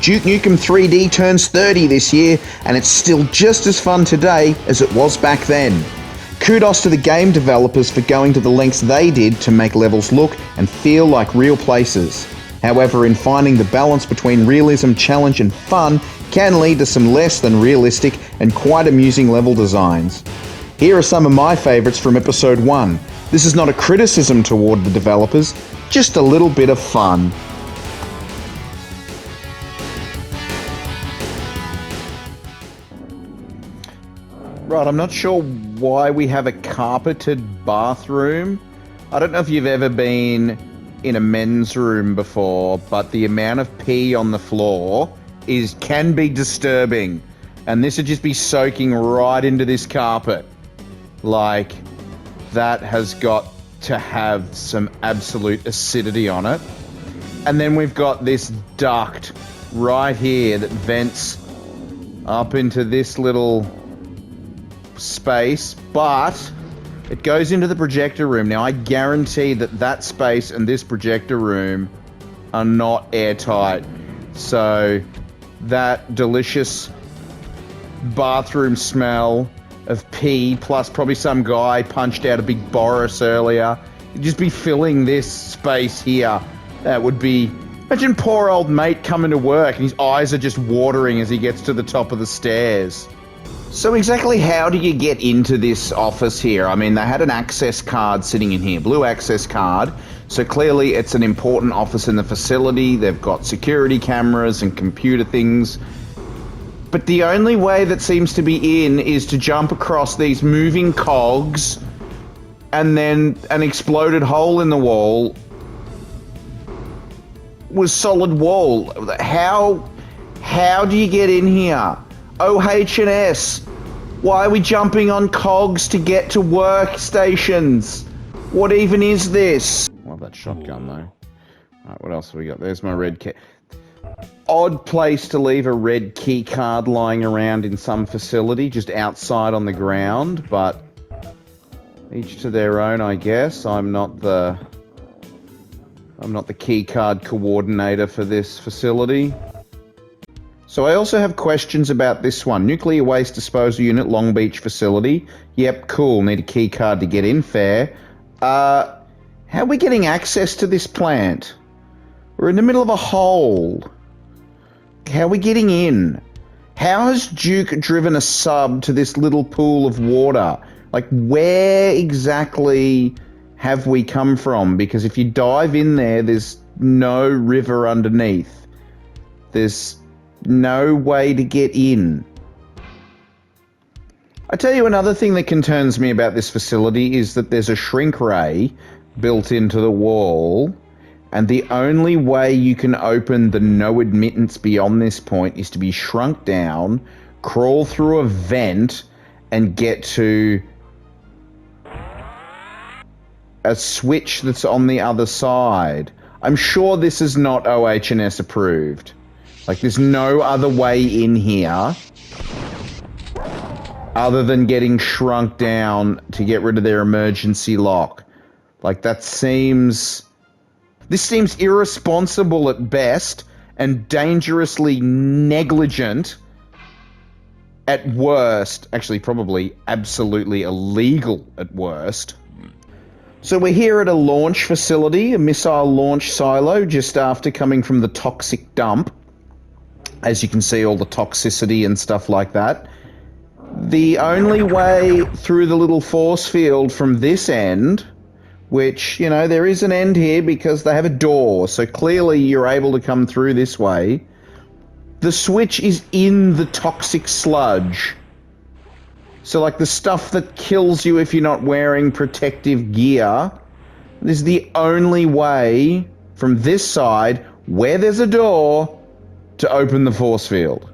Duke Nukem 3D turns 30 this year, and it's still just as fun today as it was back then. Kudos to the game developers for going to the lengths they did to make levels look and feel like real places. However, in finding the balance between realism, challenge and fun can lead to some less than realistic and quite amusing level designs. Here are some of my favourites from episode 1. This is not a criticism toward the developers, just a little bit of fun. Right, I'm not sure why we have a carpeted bathroom. I don't know if you've ever been in a men's room before, but the amount of pee on the floor can be disturbing. And this would just be soaking right into this carpet. Like, that has got to have some absolute acidity on it. And then we've got this duct right here that vents up into this little space, but it goes into the projector room. Now, I guarantee that that space and this projector room are not airtight. So that delicious bathroom smell of pee, plus probably some guy punched out a big Boris earlier, it'd just be filling this space here. That would be... Imagine poor old mate coming to work and his eyes are just watering as he gets to the top of the stairs. So exactly how do you get into this office here? I mean, they had an access card sitting in here, blue access card. So clearly it's an important office in the facility. They've got security cameras and computer things. But the only way that seems to be in is to jump across these moving cogs and then an exploded hole in the wall was solid wall. How do you get in here? OH&S. Why are we jumping on cogs to get to workstations? What even is this? I love that shotgun though. Alright, what else have we got? There's my red key. Odd place to leave a red key card lying around in some facility, just outside on the ground, but each to their own, I guess. I'm not the key card coordinator for this facility. So I also have questions about this one. Nuclear Waste Disposal Unit, Long Beach Facility. Yep, cool. Need a key card to get in. Fair. How are we getting access to this plant? We're in the middle of a hole. How are we getting in? How has Duke driven a sub to this little pool of water? Like, where exactly have we come from? Because if you dive in there, there's no river underneath. There's no way to get in. I tell you, another thing that concerns me about this facility is that there's a shrink ray built into the wall, and the only way you can open the no admittance beyond this point is to be shrunk down, crawl through a vent, and get to a switch that's on the other side. I'm sure this is not OH&S approved. Like, there's no other way in here other than getting shrunk down to get rid of their emergency lock. Like, this seems irresponsible at best and dangerously negligent at worst. Actually, probably absolutely illegal at worst. So we're here at a launch facility, a missile launch silo, just after coming from the toxic dump. As you can see, all the toxicity and stuff like that. The only way through the little force field from this end, which, you know, there is an end here because they have a door, so clearly you're able to come through this way. The switch is in the toxic sludge. So, like, the stuff that kills you if you're not wearing protective gear, this is the only way from this side, where there's a door, to open the force field.